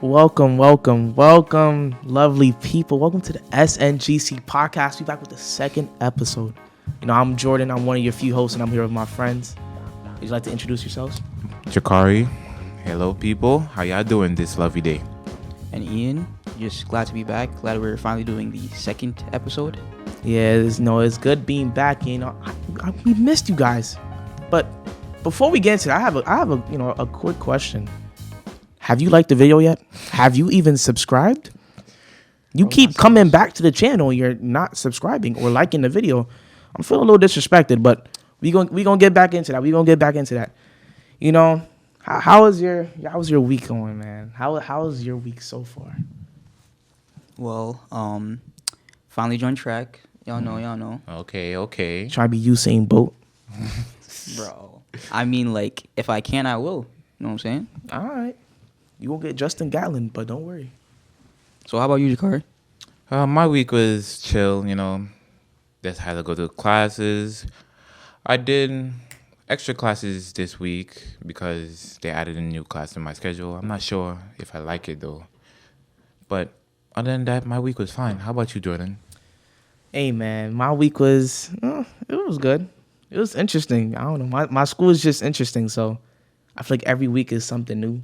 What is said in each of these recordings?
Welcome, lovely people. Welcome to the SNGC podcast. We're back with the second episode. I'm Jordan. I'm one of your few hosts, and I'm here with my friends. Would you like to introduce yourselves? Kyrie. Hello, people. How y'all doing this lovely day? And Ian, just glad to be back. Glad we're finally doing the second episode. Yeah, it's good being back. We missed you guys. But before we get into that, I have a quick question. Have you liked the video yet? Have you even subscribed? You keep coming back to the channel. You're not subscribing or liking the video. I'm feeling a little disrespected, but we gonna get back into that. How's your week going, man? How's your week so far? Well, finally joined track. Y'all know. Okay. Try to be Usain Bolt. Bro. I mean, like, if I can, I will. You know what I'm saying? All right. You won't get Justin Gatlin, but don't worry. So how about you, Jakari? My week was chill, Just had to go to classes. I did extra classes this week because they added a new class in my schedule. I'm not sure if I like it, though. But other than that, my week was fine. How about you, Jordan? Hey, man, my week was, it was good. It was interesting. I don't know. My school is just interesting, so I feel like every week is something new.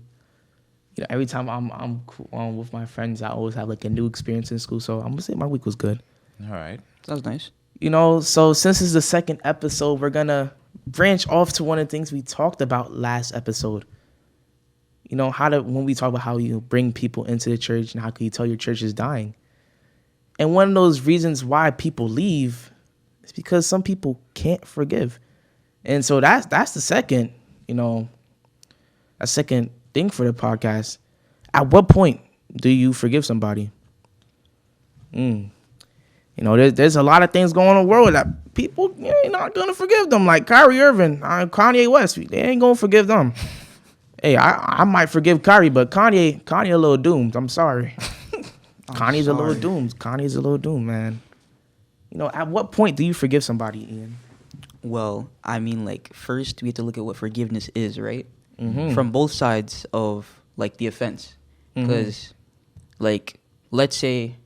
Every time I'm with my friends, I always have like a new experience in school. So I'm gonna say my week was good. All right. Sounds nice. So since it's the second episode, we're gonna branch off to one of the things we talked about last episode. When we talk about how you bring people into the church and how can you tell your church is dying. And one of those reasons why people leave is because some people can't forgive. And so that's the second, a second thing for the podcast. At what point do you forgive somebody? There's a lot of things going on in the world that people ain't not gonna forgive them. Like Kyrie Irving, Kanye West, they ain't gonna forgive them. Hey, I might forgive Kyrie, but Kanye a little doomed. I'm sorry. Kanye's a little doomed, man. At what point do you forgive somebody, Ian? Well, I mean, like, first we have to look at what forgiveness is, right? Mm-hmm. From both sides of, like, the offense. Because, like, let's say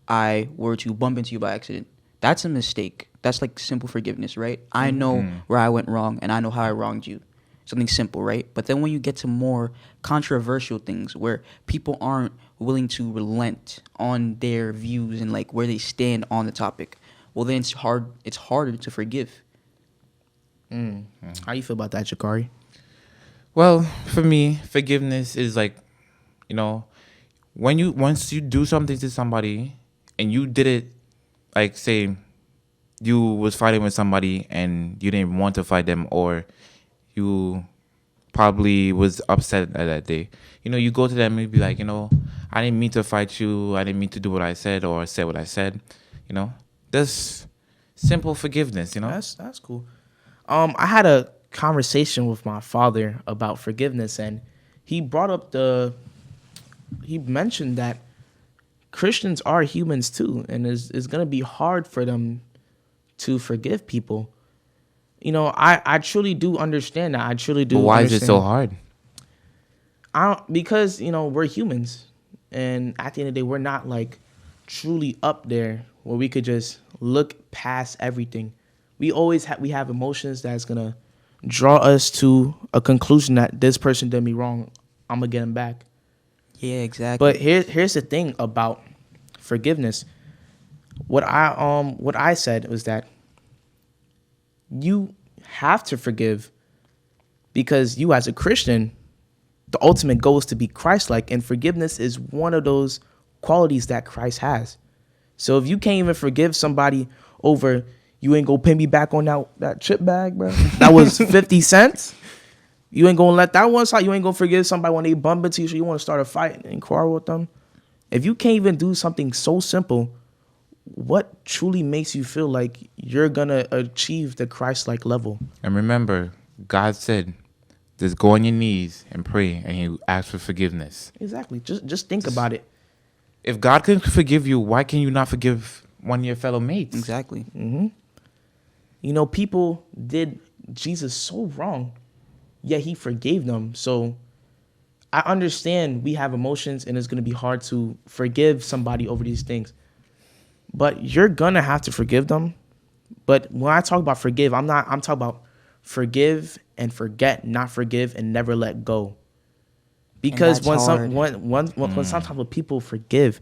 I were to bump into you by accident. That's a mistake. That's, like, simple forgiveness, right? I know where I went wrong, and I know how I wronged you. Something simple, right? But then when you get to more controversial things where people aren't willing to relent on their views and, like, where they stand on the topic, well, then it's harder to forgive. How you feel about that, Jakari? Well, for me, forgiveness is like, once you do something to somebody and you did it, like, say you was fighting with somebody and you didn't want to fight them, or you probably was upset that day. You go to them and you be like, I didn't mean to fight you. I didn't mean to do what I said or say what I said. That's simple forgiveness, That's cool. I had a conversation with my father about forgiveness, and he mentioned that Christians are humans too, and it's going to be hard for them to forgive people. I truly do understand that. I truly do. But why understand. is it so hard? Because we're humans, and at the end of the day, we're not like truly up there where we could just look past everything. We have emotions that's gonna draw us to a conclusion that this person did me wrong. I'm gonna get him back. Yeah, exactly. But here's the thing about forgiveness. What I said was that you have to forgive because you, as a Christian, the ultimate goal is to be Christ-like, and forgiveness is one of those qualities that Christ has. So if you can't even forgive somebody over, you ain't gonna pay me back on that chip bag, bro. That was 50 cents. You ain't gonna let that one slide. You ain't gonna forgive somebody when they bump into you, so you want to start a fight and quarrel with them. If you can't even do something so simple, what truly makes you feel like you're gonna achieve the Christ-like level? And remember, God said, just go on your knees and pray, and He asks for forgiveness. Exactly. Just think about it. If God can forgive you, why can you not forgive one of your fellow mates? Exactly. People did Jesus so wrong, yet He forgave them. So I understand we have emotions and it's gonna be hard to forgive somebody over these things. But you're gonna have to forgive them. But when I talk about forgive, I'm talking about forgive and forget, not forgive and never let go. Because that's when hard. when some type of people forgive,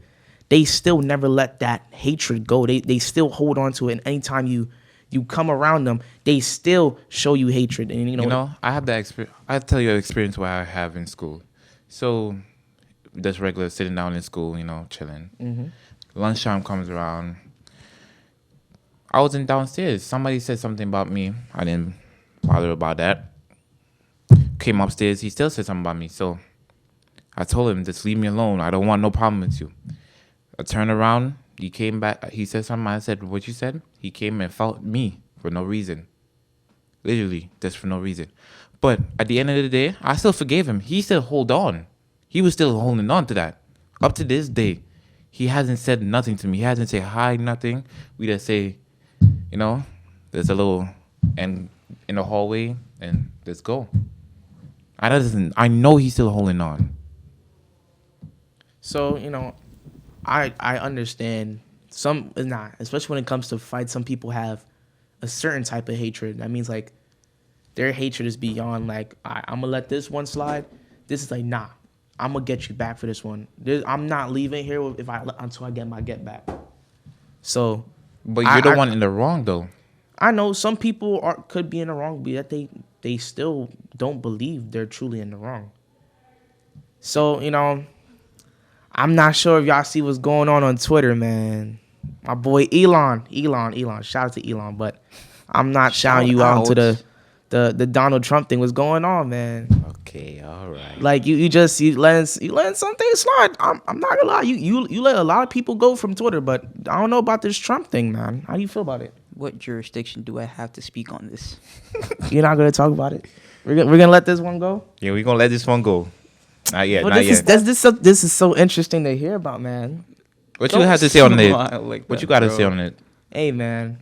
they still never let that hatred go. They still hold on to it. And anytime you come around them, they still show you hatred. And You know, I have that experience. I tell you an experience what I have in school. So, just regular sitting down in school, chilling. Mm-hmm. Lunchtime comes around. I wasn't downstairs. Somebody said something about me. I didn't bother about that. Came upstairs. He still said something about me. So, I told him, just leave me alone. I don't want no problem with you. I turned around. He came back. He said something. I said, what you said? He came and fought me for no reason. Literally, just for no reason. But at the end of the day, I still forgave him. He still hold on. He was still holding on to that. Up to this day, he hasn't said nothing to me. He hasn't said hi, nothing. We just say, there's a little and in the hallway and let's go. I know he's still holding on. So, I understand some not, especially when it comes to fights, some people have a certain type of hatred. That means like their hatred is beyond like, I'm gonna let this one slide. This is like, nah, I'm gonna get you back for this one. I'm not leaving here until I get my get back. So, but you're the one in the wrong though. I know some people could be in the wrong, but yet they still don't believe they're truly in the wrong. So, I'm not sure if y'all see what's going on Twitter, man. My boy Elon. Shout out to Elon, but I'm not shouting you out to the Donald Trump thing. What's going on, man? Okay, all right. Like you letting something slide. I'm not gonna lie. You let a lot of people go from Twitter, but I don't know about this Trump thing, man. How do you feel about it? What jurisdiction do I have to speak on this? You're not gonna talk about it. We're gonna let this one go. Yeah, we're gonna let this one go. Not yet. This is so interesting to hear about, man. What you have to say on it? Like What you got to say on it? Hey, man.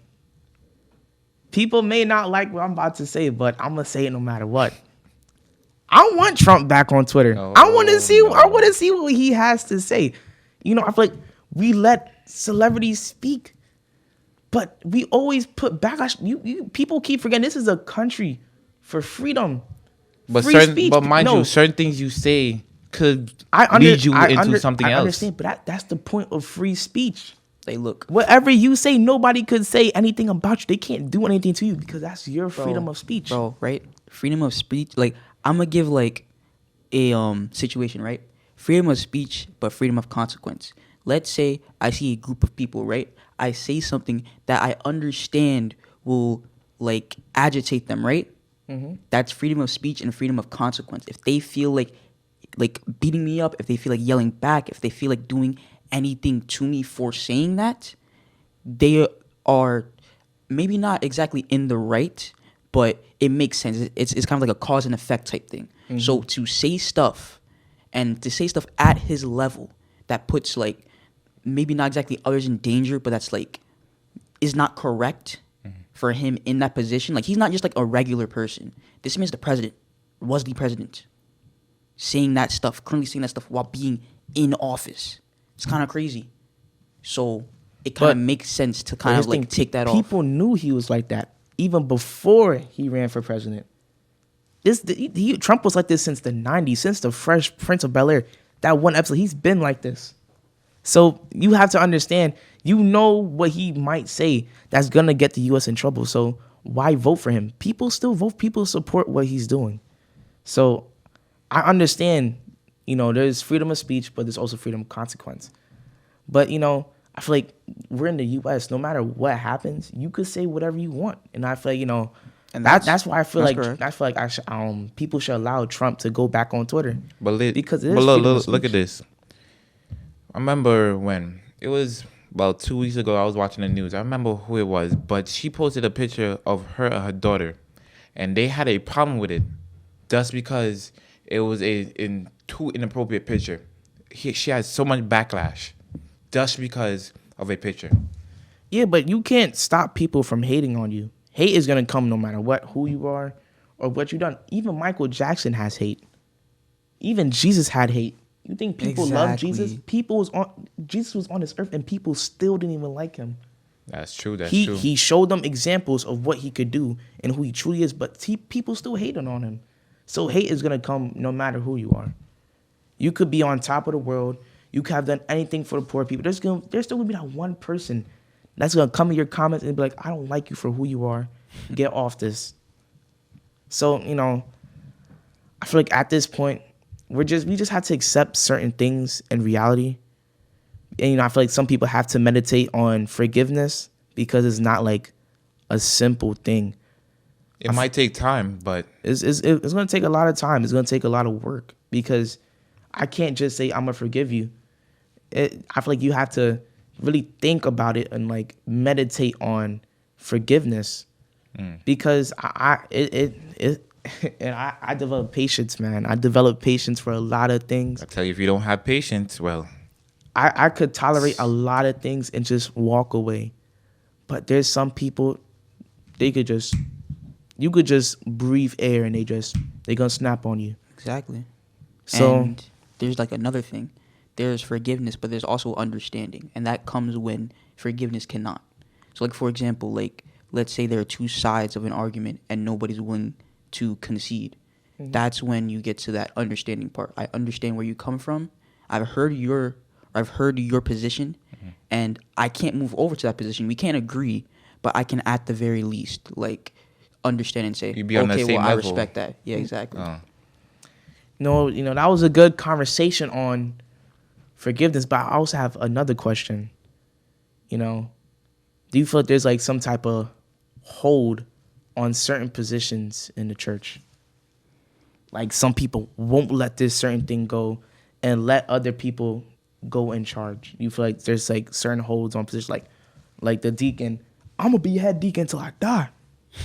People may not like what I'm about to say, but I'm gonna say it no matter what. I want Trump back on Twitter. I want to see. I want to see what he has to say. I feel like we let celebrities speak, but we always put backlash. People keep forgetting this is a country for freedom. But speech. But mind you, certain things you say could lead you into something else. I understand, but that's the point of free speech. They look. Whatever you say, nobody could say anything about you. They can't do anything to you because that's your freedom of speech. Bro, right? Freedom of speech. Like, I'm going to give, like, a situation, right? Freedom of speech, but freedom of consequence. Let's say I see a group of people, right? I say something that I understand will, like, agitate them, right? Mm-hmm. That's freedom of speech and freedom of consequence. If they feel like beating me up, if they feel like yelling back, if they feel like doing anything to me for saying that, they are maybe not exactly in the right, but it makes sense. It's kind of like a cause and effect type thing. Mm-hmm. So to say stuff at his level that puts like maybe not exactly others in danger, but that's like is not correct for him in that position. Like, he's not just like a regular person. This man's the president, was the president, currently saying that stuff while being in office. It's kind of crazy. So it kind of makes sense to kind of like take that off. People knew he was like that even before he ran for president. Trump was like this since the 90s, since the Fresh Prince of Bel-Air. That one episode, he's been like this. So you have to understand, what he might say that's going to get the U.S. in trouble. So why vote for him? People still vote. People support what he's doing. So I understand, there's freedom of speech, but there's also freedom of consequence. But, I feel like we're in the U.S. No matter what happens, you could say whatever you want. And I feel like, and that's why I feel like correct. I feel like people should allow Trump to go back on Twitter. But look at this. I remember when it was about 2 weeks ago, I was watching the news. I remember who it was, but she posted a picture of her and her daughter, and they had a problem with it just because it was a too inappropriate picture. She had so much backlash just because of a picture. Yeah, but you can't stop people from hating on you. Hate is gonna come no matter who you are, or what you've done. Even Michael Jackson has hate. Even Jesus had hate. You think people love Jesus? Exactly. Jesus was on this earth and people still didn't even like him. That's true. That's He true. he showed them examples of what he could do and who he truly is, but people still hating on him. So hate is gonna come no matter who you are. You could be on top of the world. You could have done anything for the poor people. There's still gonna be that one person that's gonna come in your comments and be like, I don't like you for who you are. Get off this. So, I feel like at this point, we just have to accept certain things in reality. And I feel like some people have to meditate on forgiveness because it's not like a simple thing. It might take time, but It's going to take a lot of time. It's going to take a lot of work because I can't just say I'm gonna forgive you. I feel like you have to really think about it and like meditate on forgiveness because I develop patience, man. I develop patience for a lot of things. I tell you, if you don't have patience, well, I could tolerate a lot of things and just walk away. But there's some people, you could just breathe air and they're gonna snap on you. Exactly. So And there's like another thing. There's forgiveness, but there's also understanding. And that comes when forgiveness cannot. So like, for example, like, let's say there are two sides of an argument and nobody's willing to concede. Mm-hmm. That's when you get to that understanding part. I understand where you come from. I've heard your position, and I can't move over to that position. We can't agree, but I can at the very least like understand and say, okay, well, I respect that. Yeah, exactly. That was a good conversation on forgiveness, but I also have another question. Do you feel like there's like some type of hold on certain positions in the church? Like some people won't let this certain thing go and let other people go in charge. You feel like there's like certain holds on positions, like the deacon. I'm gonna be head deacon until I die.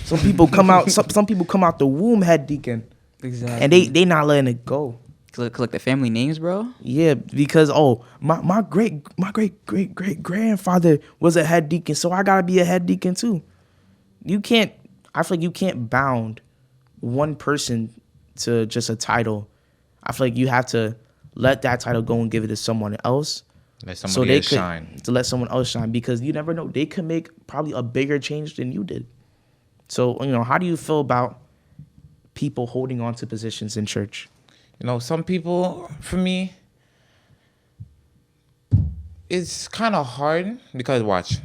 Some people come out. Some people come out the womb head deacon. Exactly. And they not letting it go. Collect the family names, bro. Yeah, because my great grandfather was a head deacon, so I gotta be a head deacon too. I feel like you can't bound one person to just a title. I feel like you have to let that title go and give it to someone else. Let somebody else shine. To let someone else shine, because you never know. They could make probably a bigger change than you did. So, how do you feel about people holding on to positions in church? Some people, for me, it's kind of hard because, watch,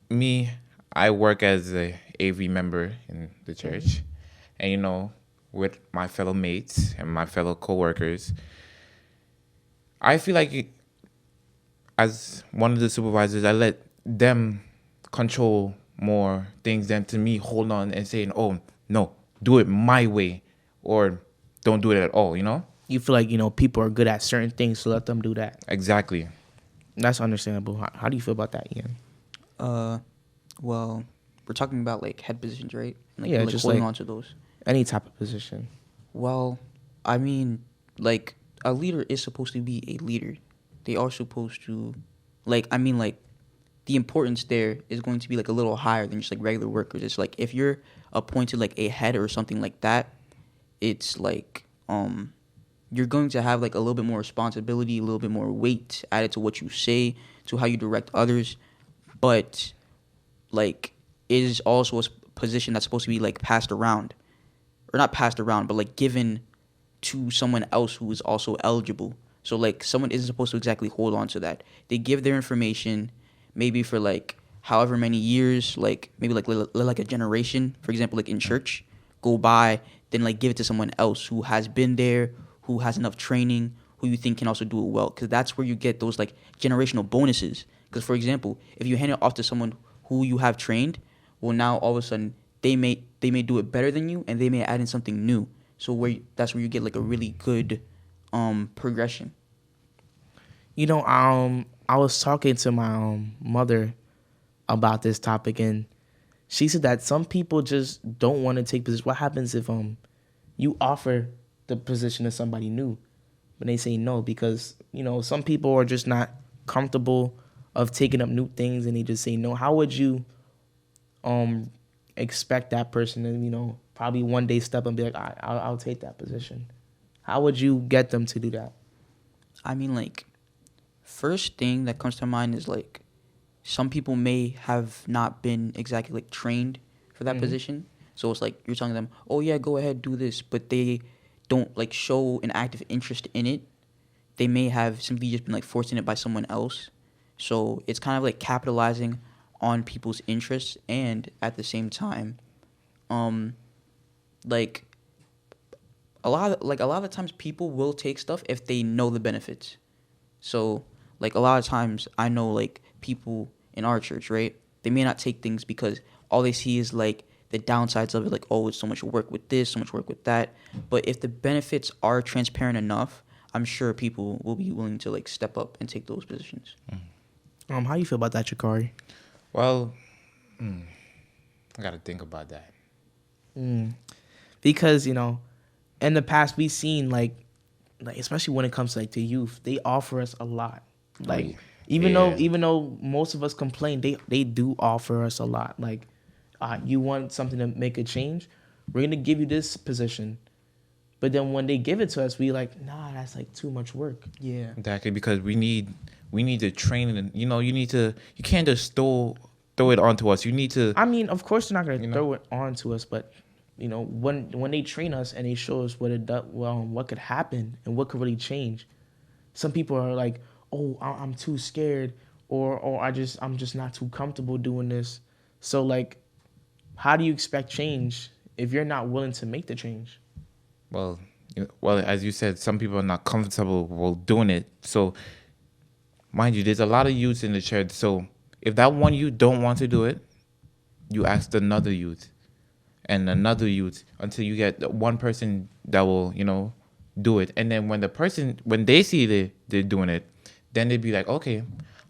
me, I work as a AV member in the church. And, with my fellow mates and my fellow co-workers, I feel like as one of the supervisors, I let them control more things than to me hold on and saying, oh, no, do it my way or don't do it at all, You feel like, people are good at certain things, so let them do that. Exactly. That's understandable. How do you feel about that, Ian? Well, we're talking about like head positions, right? Like, yeah, like just holding like on to those. Any type of position. Well, I mean, like a leader is supposed to be a leader. They are supposed to, the importance there is going to be like a little higher than just like regular workers. It's like if you're appointed like a head or something like that, it's like you're going to have like a little bit more responsibility, a little bit more weight added to what you say, to how you direct others. But like it is also a position that's supposed to be like passed around, or not passed around, but like given to someone else who is also eligible. So like someone isn't supposed to exactly hold on to that. They give their information maybe for like however many years, like maybe like a generation, for example, like in church, go by, then like give it to someone else who has been there, who has enough training, who you think can also do it well. Because that's where you get those like generational bonuses. Because for example, if you hand it off to someone who you have trained, well now all of a sudden they may do it better than you, and they may add in something new. So that's where you get like a really good progression. I was talking to my mother about this topic, and she said that some people just don't want to take positions. What happens if you offer the position to somebody new, but they say no because some people are just not comfortable of taking up new things, and they just say no? How would you expect that person to probably one day step and be like, I'll take that position? How would you get them to do that? I mean, like, first thing that comes to mind is like some people may have not been exactly like trained for that position. So it's like you're telling them, "Oh yeah, go ahead, do this," but they don't like show an active interest in it. They may have simply just been like forced in it by someone else. So it's kind of like capitalizing on people's interests, and at the same time, like a lot of the times people will take stuff if they know the benefits. So like a lot of times I know like people in our church, right? They may not take things because all they see is like the downsides of it, like, oh, it's so much work with this, so much work with that. But if the benefits are transparent enough, I'm sure people will be willing to like step up and take those positions. How you feel about that, Chikari? Well, I gotta think about that. Because in the past we've seen like especially when it comes to, like, to youth, they offer us a lot. Like even though most of us complain, they do offer us a lot. Like, you want something to make a change, we're gonna give you this position. But then when they give it to us, we like, nah, that's like too much work. Yeah. Exactly, because we need the training, and you can't just throw it onto us. You need to. I mean, of course they're not gonna throw it on to us, but when they train us and they show us what it does, what could happen and what could really change. Some people are like, oh, I'm too scared, or I'm just not too comfortable doing this. So like, how do you expect change if you're not willing to make the change? Well, as you said, some people are not comfortable doing it. So, mind you, there's a lot of youths in the church. So, if that one youth don't want to do it, you ask another youth and another youth until you get one person that will, do it. And then when they see they're doing it, then they'd be like, okay,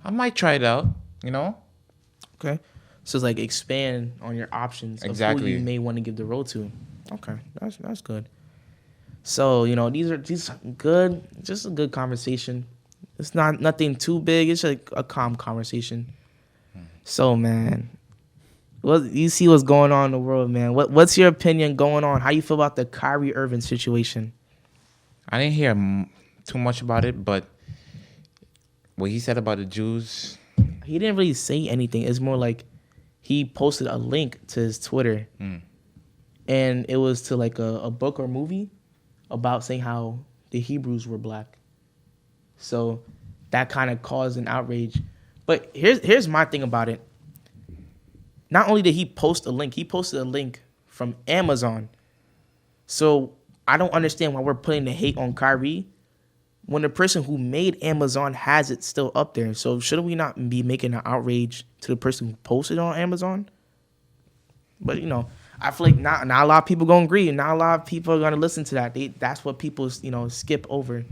I might try it out, Okay. So it's like expand on your options of who you may want to give the role to. Okay, that's good. So these are good, just a good conversation. It's not nothing too big. It's like a calm conversation. So man, you see what's going on in the world, man. What's your opinion going on? How you feel about the Kyrie Irving situation? I didn't hear too much about it, but what he said about the Jews, he didn't really say anything. It's more like he posted a link to his Twitter, and it was to like a book or movie about saying how the Hebrews were black. So that kind of caused an outrage. But here's my thing about it. Not only did he post a link, he posted a link from Amazon. So I don't understand why we're putting the hate on Kyrie when the person who made Amazon has it still up there. So shouldn't we not be making an outrage to the person who posted it on Amazon? But I feel like not a lot of people gonna agree, and not a lot of people are gonna listen to that. That's what people skip over.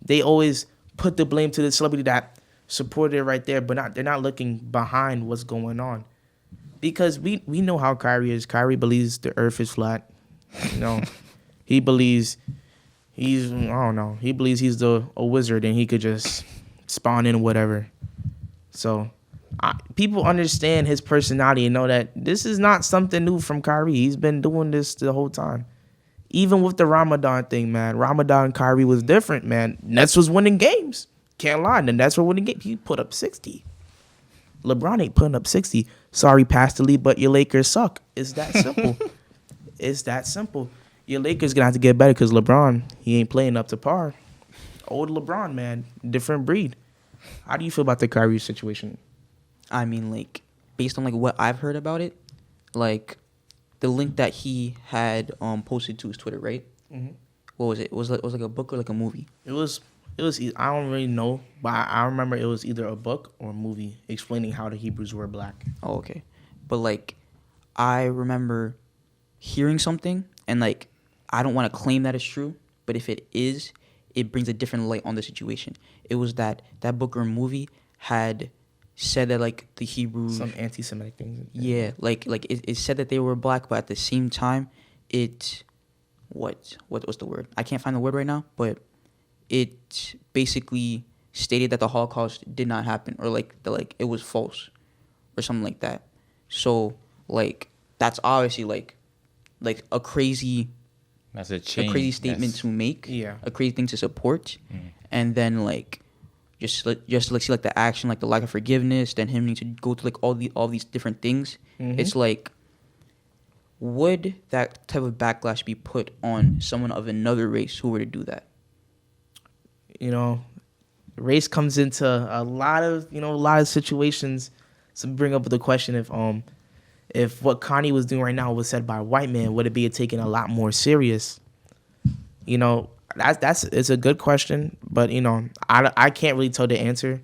They always put the blame to the celebrity that supported it right there, but they're not looking behind what's going on. Because we know how Kyrie is. Kyrie believes the earth is flat. He believes he believes he's a wizard and he could just spawn in whatever. So people understand his personality and know that this is not something new from Kyrie. He's been doing this the whole time. Even with the Ramadan thing, man. Ramadan Kyrie was different, man. Nets was winning games. Can't lie. The Nets were winning games. He put up 60. LeBron ain't putting up 60. Sorry, Pastor Lee, but your Lakers suck. It's that simple. It's that simple. Your Lakers gonna have to get better because LeBron, he ain't playing up to par. Old LeBron, man. Different breed. How do you feel about the Kyrie situation? I mean, like, based on like what I've heard about it, like the link that he had posted to his Twitter, right? Mm-hmm. What was it? It was like a book or like a movie? It was. I don't really know, but I remember it was either a book or a movie explaining how the Hebrews were black. Oh, okay. But like, I remember hearing something, and like, I don't want to claim that it's true, but if it is, it brings a different light on the situation. It was that book or movie had said that like the Hebrews, some anti-Semitic things. Yeah, like it said that they were black, but at the same time, what's the word? I can't find the word right now, but it basically stated that the Holocaust did not happen, or like it was false, or something like that. So like that's obviously like a crazy That's a a change. crazy statement to make, Yeah. a crazy thing to support, and then like just like see like the action, like the lack of forgiveness, then him needing to go through like all these different things. It's like, would that type of backlash be put on someone of another race who were to do that? You know, race comes into a lot of situations. So bring up the question, if what Kanye was doing right now was said by a white man, would it be taken a lot more serious? You know, it's a good question, but you know, I can't really tell the answer,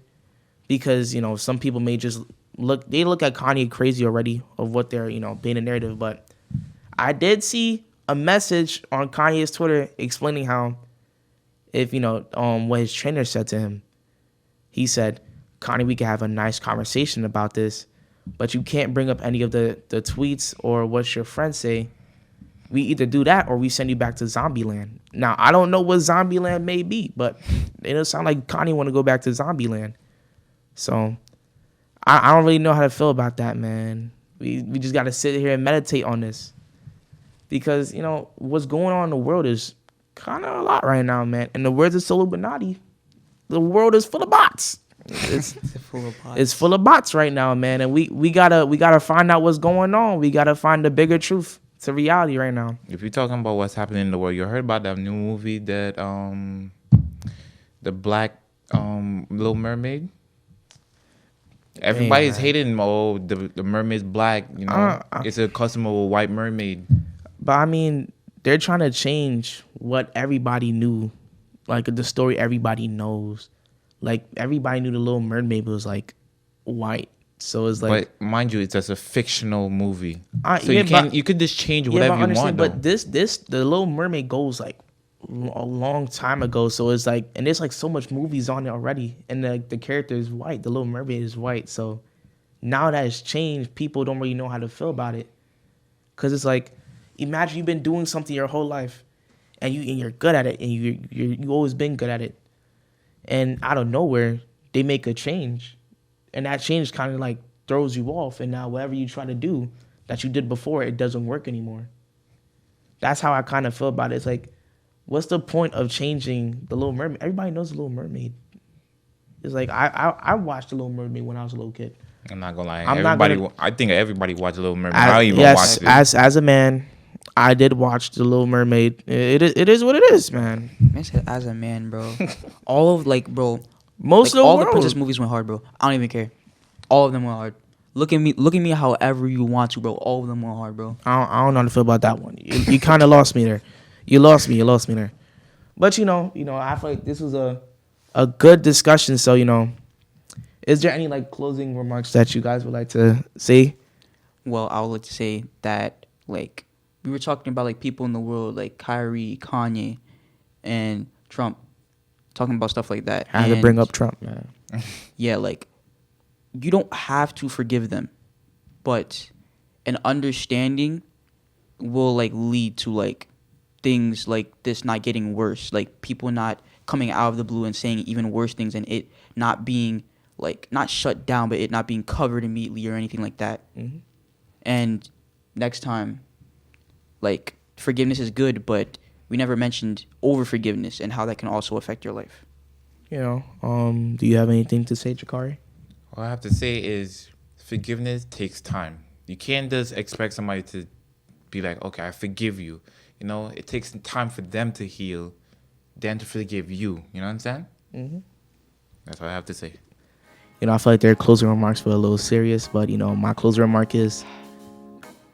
because you know, some people may just look at Kanye crazy already of what they're, you know, being a narrative. But I did see a message on Kanye's Twitter explaining how, if you know, what his trainer said to him. He said, Kanye, we can have a nice conversation about this, but you can't bring up any of the tweets or what your friends say. We either do that or we send you back to Zombieland. Now, I don't know what Zombieland may be, but it doesn't sound like Kanye want to go back to Zombieland. So I don't really know how to feel about that, man. We just got to sit here and meditate on this, because, you know, what's going on in the world is kind of a lot right now, man. And the words of Illuminati, the world is full of bots. It's full of bots right now, man. And we gotta find out what's going on. We gotta find the bigger truth to reality right now. If you're talking about what's happening in the world, you heard about that new movie that the Black Little Mermaid. Everybody's hating. Oh, the mermaid's black. You know, it's a custom of a white mermaid. But I mean, they're trying to change what everybody knew, like the story everybody knows. Like, everybody knew the Little Mermaid was like white, so it's like. But mind you, it's just a fictional movie, so yeah, you could just change whatever you want. But the Little Mermaid goes like a long time ago, so it's like, and there's like so much movies on it already, and the character is white. The Little Mermaid is white, so now that it's changed, people don't really know how to feel about it, because it's like, imagine you've been doing something your whole life, and you're good at it, and you always been good at it. And out of nowhere, they make a change. And that change kind of like throws you off. And now whatever you try to do that you did before, it doesn't work anymore. That's how I kind of feel about it. It's like, what's the point of changing the Little Mermaid? Everybody knows the Little Mermaid. It's like, I watched the Little Mermaid when I was a little kid. I'm not gonna lie. I think everybody watched Little Mermaid. I don't even watch it. As a man, I did watch The Little Mermaid. It is what it is, man. Man said, as a man, bro. All of like, bro. Most like, of all the the princess movies went hard, bro. I don't even care. All of them went hard. Look at me however you want to, bro. All of them went hard, bro. I don't know how to feel about that one. You kind of lost me there. You lost me there. But you know, I feel like this was a good discussion. So, you know, is there any like closing remarks that you guys would like to say? Well, I would like to say that, like, we were talking about like people in the world like Kyrie, Kanye, and Trump, talking about stuff like that. I had to bring up Trump, man. Yeah, like, you don't have to forgive them, but an understanding will like lead to like things like this not getting worse, like people not coming out of the blue and saying even worse things, and it not being like not shut down, but it not being covered immediately or anything like that. Mm-hmm. And next time, like, forgiveness is good, but we never mentioned over forgiveness and how that can also affect your life. You know, do you have anything to say, Jakari? All I have to say is forgiveness takes time. You can't just expect somebody to be like, okay, I forgive you. You know, it takes time for them to heal, then to forgive you. You know what I'm saying? Mm-hmm. That's all I have to say. You know, I feel like their closing remarks were a little serious, but, you know, my closing remark is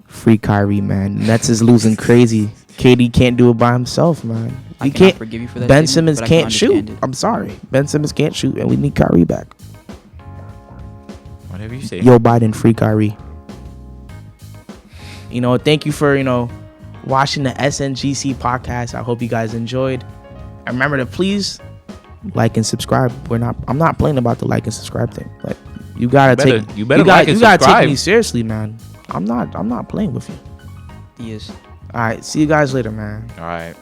free Kyrie, man. Nets is losing crazy. KD can't do it by himself, man. I cannot forgive you for that. Ben Simmons but can't shoot. I'm sorry. Ben Simmons can't shoot, and we need Kyrie back. Whatever you say. Yo, Biden, free Kyrie. You know, thank you for, you know, watching the SNGC podcast. I hope you guys enjoyed. And remember to please like and subscribe. I'm not playing about the like and subscribe thing. Like, you gotta take me seriously, man. I'm not playing with you. He is. All right, see you guys later, man. All right.